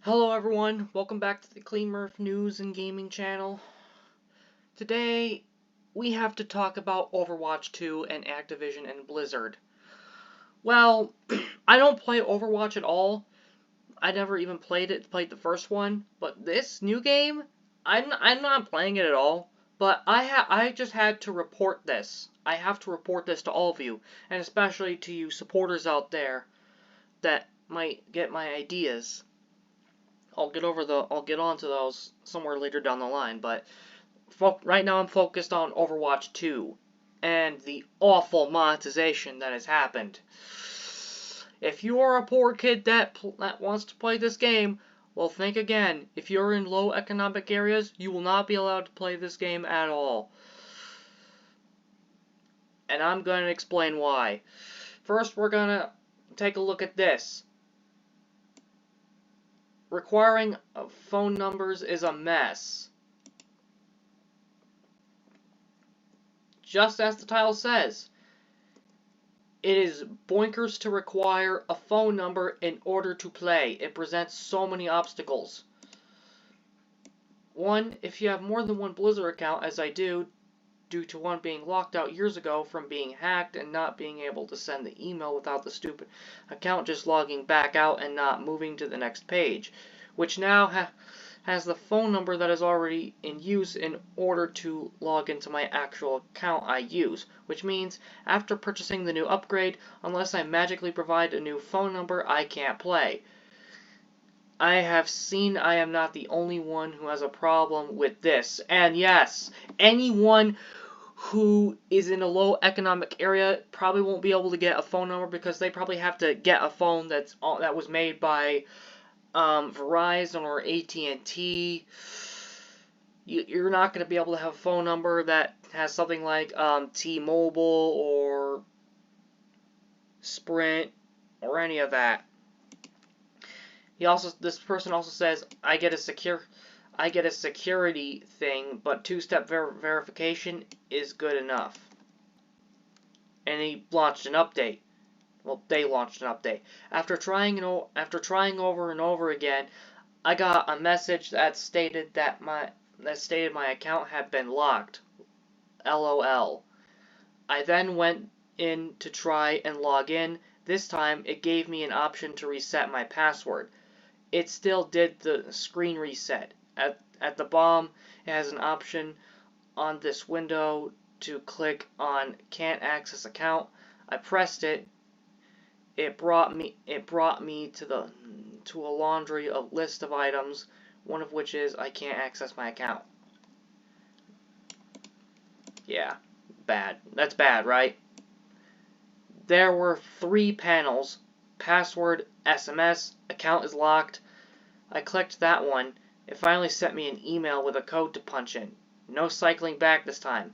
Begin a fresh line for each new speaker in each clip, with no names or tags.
Hello everyone, welcome back to the Clean Murph News and Gaming channel. Today, we have to talk about Overwatch 2 and Activision and Blizzard. Well, I don't play Overwatch at all. I never even played the first one. But this new game, I'm not playing it at all. But I just had to report this. I have to report this to all of you, and especially to you supporters out there that might get my ideas. I'll get onto those somewhere later down the line, but right now I'm focused on Overwatch 2 and the awful monetization that has happened. If you are a poor kid that wants to play this game, well, think again. If you're in low economic areas, you will not be allowed to play this game at all. And I'm going to explain why. First, we're going to take a look at this. Requiring phone numbers is a mess. Just as the title says, it is boinkers to require a phone number in order to play. It presents so many obstacles. One, if you have more than one Blizzard account, as I do, due to one being locked out years ago from being hacked and not being able to send the email without the stupid account just logging back out and not moving to the next page, which now has the phone number that is already in use in order to log into my actual account I use, which means after purchasing the new upgrade, unless I magically provide a new phone number, I can't play. I have seen I am not the only one who has a problem with this, and yes, anyone who is in a low economic area probably won't be able to get a phone number because they probably have to get a phone that was made by Verizon or AT&T. You're not going to be able to have a phone number that has something like T-Mobile or Sprint or any of that. This person also says, I get a security thing, but two-step verification is good enough. And he launched an update. Well, they launched an update. After trying over and over again, I got a message that stated my account had been locked. LOL. I then went in to try and log in. This time, it gave me an option to reset my password. It still did the screen reset. At the bottom, it has an option on this window to click on Can't Access Account. I pressed it. It brought me to a laundry of list of items, one of which is I can't access my account. Yeah, bad. That's bad, right? There were 3 panels: password, SMS, account is locked. I clicked that one. It finally sent me an email with a code to punch in. No cycling back this time.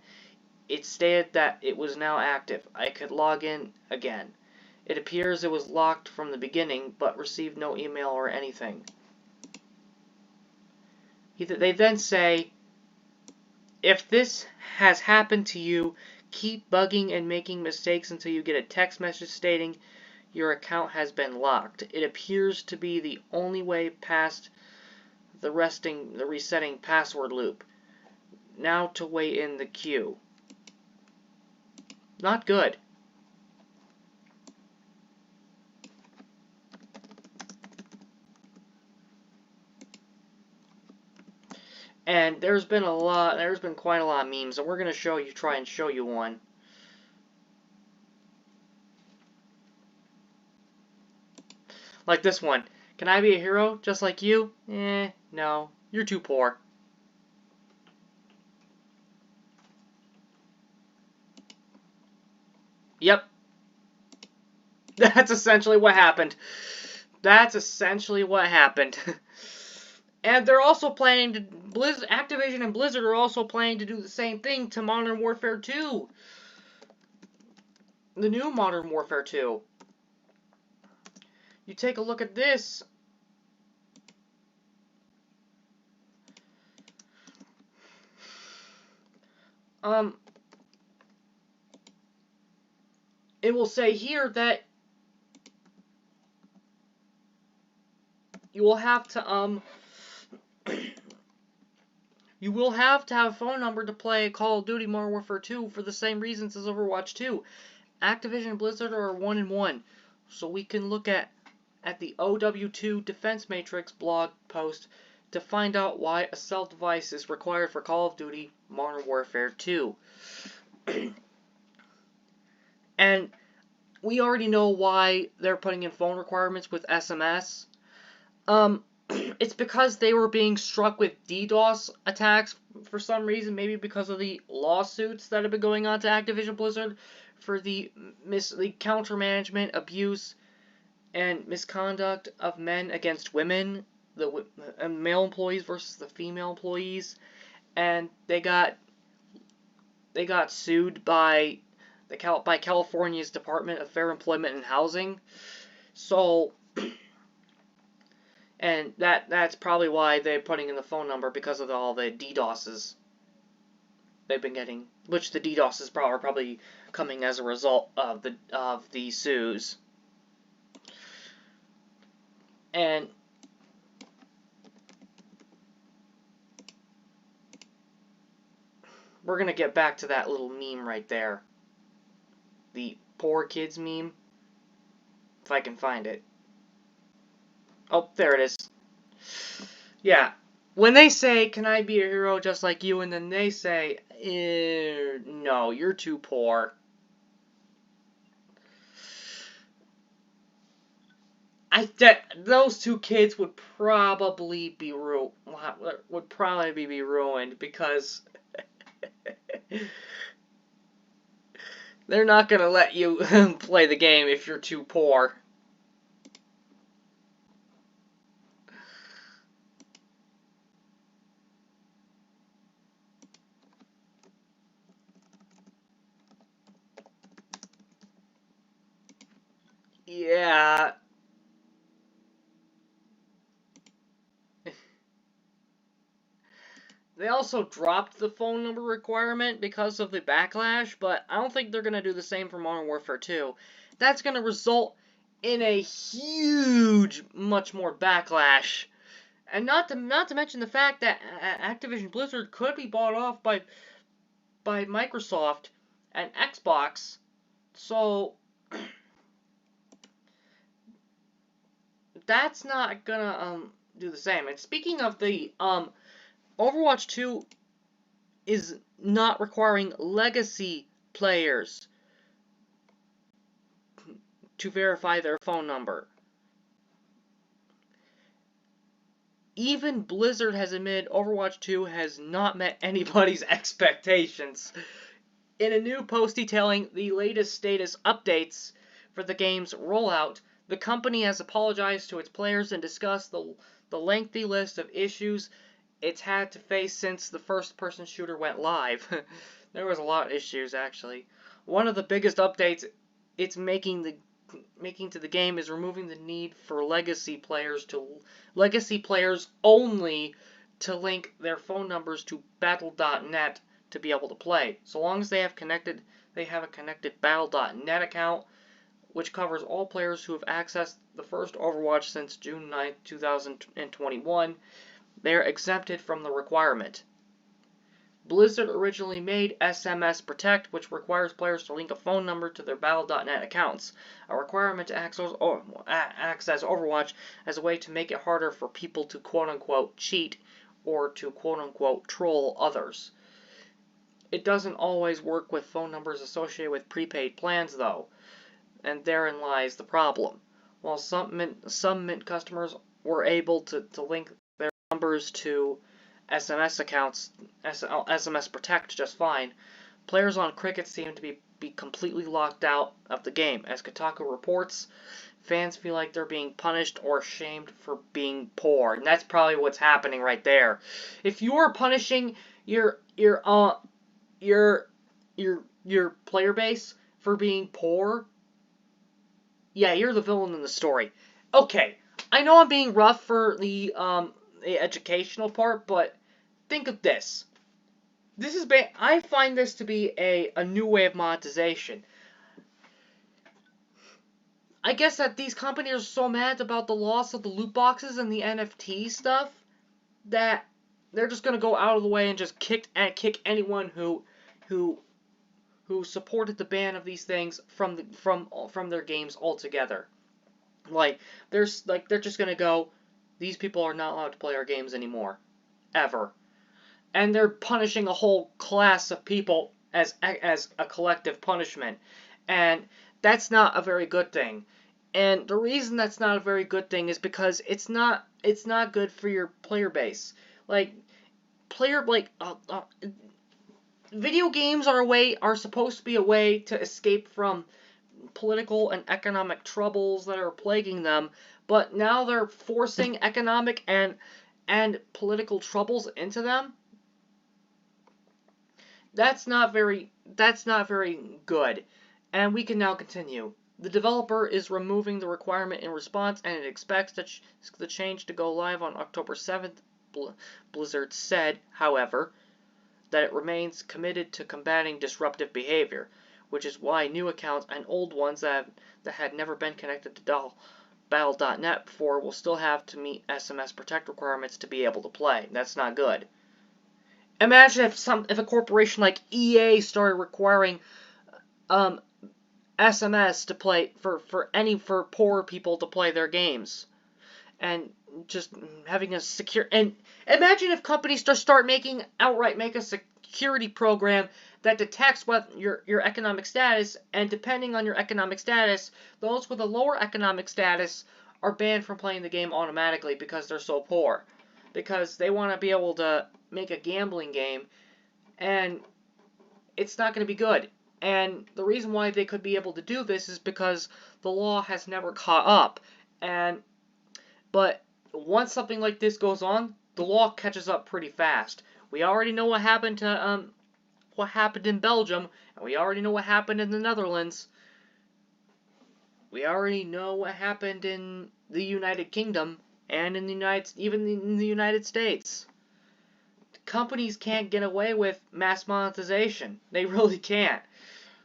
It stated that it was now active. I could log in again. It appears it was locked from the beginning, but received no email or anything. They then say, if this has happened to you, keep bugging and making mistakes until you get a text message stating your account has been locked. It appears to be the only way past the resetting password loop. Now to wait in the queue. Not good. And there's been quite a lot of memes, and we're going to try and show you one. Like this one. Can I be a hero just like you? No. You're too poor. Yep. That's essentially what happened. And they're also planning to Activision and Blizzard are also planning to do the same thing to Modern Warfare 2. The new Modern Warfare 2. You take a look at this. It will say here that you will have to you will have to have a phone number to play Call of Duty Modern Warfare 2 for the same reasons as Overwatch 2. Activision and Blizzard are 1-1, so we can look at the OW2 Defense Matrix blog post to find out why a cell device is required for Call of Duty Modern Warfare 2. And we already know why they're putting in phone requirements with SMS. It's because they were being struck with DDoS attacks for some reason, maybe because of the lawsuits that have been going on to Activision Blizzard for the counter management, abuse, and misconduct of men against women, the male employees versus the female employees, and they got sued by California's Department of Fair Employment and Housing. So, and that's probably why they're putting in the phone number, because of all the DDoSes they've been getting, which the DDoSes are probably coming as a result of the sues. And we're gonna get back to that little meme right there. The poor kids meme. If I can find it. Oh, there it is. Yeah. When they say, "Can I be a hero just like you?" and then they say, "No, you're too poor." Those two kids would probably be ruined because they're not gonna let you play the game if you're too poor. Yeah. They also dropped the phone number requirement because of the backlash, but I don't think they're going to do the same for Modern Warfare 2. That's going to result in a huge, much more backlash. And not to mention the fact that Activision Blizzard could be bought off by Microsoft and Xbox. So that's not going to do the same. And speaking of the Overwatch 2 is not requiring legacy players to verify their phone number. Even Blizzard has admitted Overwatch 2 has not met anybody's expectations. In a new post detailing the latest status updates for the game's rollout, the company has apologized to its players and discussed the lengthy list of issues it's had to face since the first-person shooter went live. There was a lot of issues, actually. One of the biggest updates it's making to the game is removing the need for legacy players only to link their phone numbers to battle.net to be able to play. So long as they have a connected battle.net account, which covers all players who have accessed the first Overwatch since June 9, 2021, they are exempted from the requirement. Blizzard originally made SMS Protect, which requires players to link a phone number to their Battle.net accounts, a requirement to access Overwatch as a way to make it harder for people to quote-unquote cheat or to quote-unquote troll others. It doesn't always work with phone numbers associated with prepaid plans, though, and therein lies the problem. While some Mint customers were able to link their numbers to SMS accounts, SMS Protect just fine, players on Cricket seem to be completely locked out of the game. As Kotaku reports, fans feel like they're being punished or shamed for being poor, and that's probably what's happening right there. If you're punishing your player base for being poor, yeah, you're the villain in the story. Okay, I know I'm being rough for the educational part, but think of this. I find this to be a new way of monetization. I guess that these companies are so mad about the loss of the loot boxes and the NFT stuff that they're just gonna go out of the way and just kick anyone who supported the ban of these things from their games altogether. Like they're just gonna go, these people are not allowed to play our games anymore, ever, and they're punishing a whole class of people as a collective punishment, and that's not a very good thing. And the reason that's not a very good thing is because it's not good for your player base. Like video games are supposed to be a way to escape from political and economic troubles that are plaguing them, but now they're forcing economic and political troubles into them. That's not very good. And we can now continue. The developer is removing the requirement in response, and it expects the change to go live on October 7th. Blizzard said, however, that it remains committed to combating disruptive behavior, which is why new accounts and old ones that had never been connected to Battle.net before will still have to meet SMS Protect requirements to be able to play. That's not good. Imagine if a corporation like EA started requiring SMS to play for poor people to play their games, and just having a secure. And imagine if companies just start outright make a security program that detects what your economic status, and depending on your economic status, those with a lower economic status are banned from playing the game automatically because they're so poor, because they want to be able to make a gambling game, and it's not going to be good. And the reason why they could be able to do this is because the law has never caught up. But once something like this goes on, the law catches up pretty fast. We already know what happened in Belgium, and we already know what happened in the Netherlands. We already know what happened in the United Kingdom and even in the United States. Companies can't get away with mass monetization. They really can't.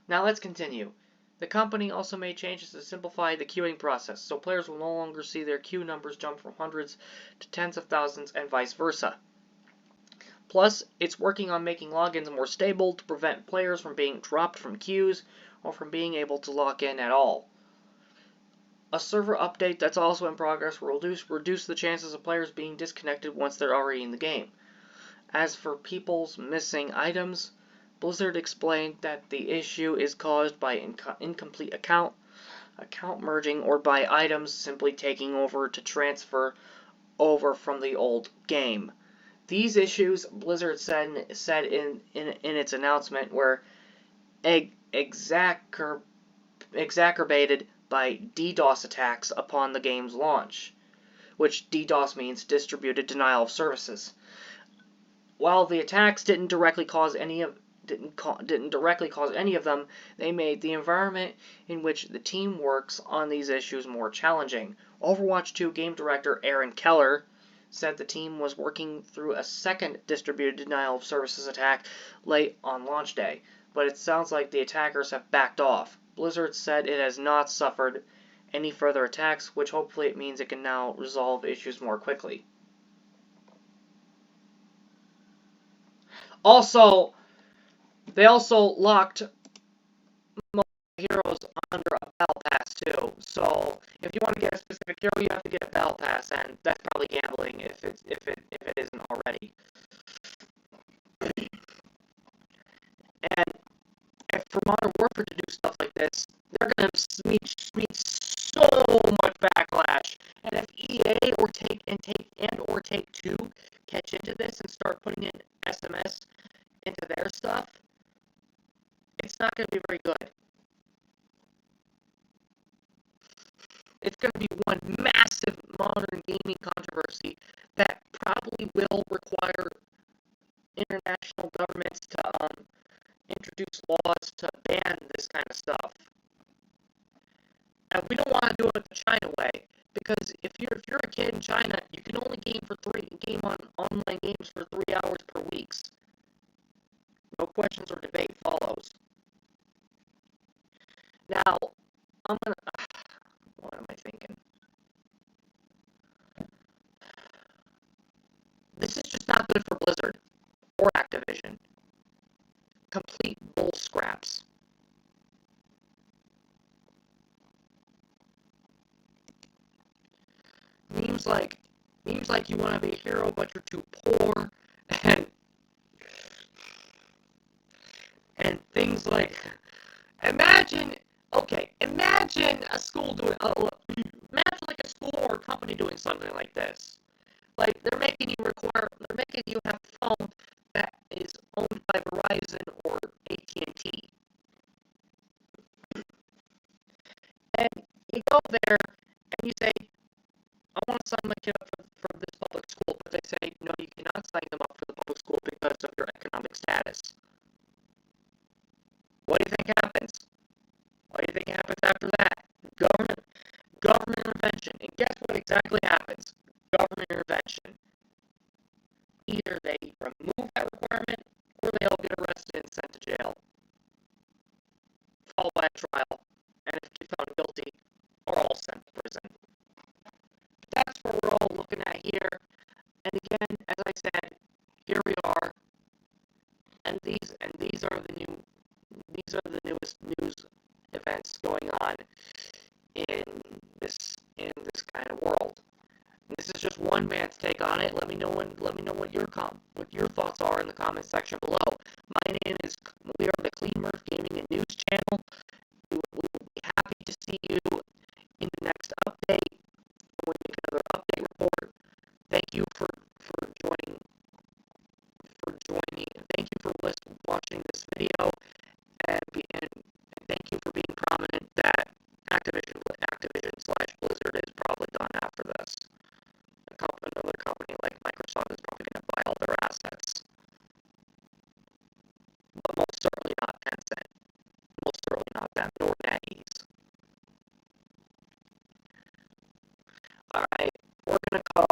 Now let's continue. The company also made changes to simplify the queuing process, so players will no longer see their queue numbers jump from hundreds to tens of thousands and vice versa. Plus, it's working on making logins more stable to prevent players from being dropped from queues or from being able to log in at all. A server update that's also in progress will reduce the chances of players being disconnected once they're already in the game. As for people's missing items, Blizzard explained that the issue is caused by incomplete account merging, or by items simply taking over to transfer over from the old game. These issues, Blizzard said in its announcement, were exacerbated by DDoS attacks upon the game's launch, which DDoS means distributed denial of services. While the attacks didn't directly cause any of them, they made the environment in which the team works on these issues more challenging. Overwatch 2 game director Aaron Keller said the team was working through a second distributed denial of services attack late on launch day, but it sounds like the attackers have backed off. Blizzard said it has not suffered any further attacks, which hopefully it means it can now resolve issues more quickly. Also, they also locked most heroes under a battle pass too. So if you want to get a specific hero, you have to get a battle pass, and that's probably gambling if it isn't already. And for Modern Warfare to do stuff like this, they're going to meet so much backlash. And if EA or Take-Two catch into this and start putting in SMS into their stuff, it's not going to be very good. It's going to be one massive modern gaming controversy that probably will require international governments to introduce laws to ban this kind of stuff. And we don't want to do it the China way, because if you're a kid in China, you can only game on online games for 3 hours per week. No questions or debate follows. Now, thinking? This is just not good for Blizzard or Activision. Complete bull scraps. Memes like you want to be a hero but you're too poor, and things like, imagine a school doing, imagine like a school or a company doing something like this. Like they're making you have a phone that is owned by Verizon or AT&T, and you go there and you say, I want to sign my kid up for this public school, but they say, no, you cannot sign them up for the public school because of your economic status. What do you think happens? What do you think happens after that? Government intervention. And guess what exactly happens? Government intervention. Either they remove that requirement, or they all get arrested and sent to jail, followed by a trial, and if you're found guilty, are all sent to prison. That's what we're all looking at here. And again, as I said, here we are, and these are the newest news events going on in this kind of world. And this is just one man's take on it. Let me know what your thoughts are in the comment section below. We are the Clean Murph Gaming and News channel. We will be happy to see you in the next update when we make another update report. Thank you for joining. Thank you for watching this video, and thank you for being prominent that Activision/Blizzard is probably done after this. Another company like Microsoft is probably going to buy all their assets, but most certainly not Tencent. Most certainly not them, nor NetEase. All right, we're going to call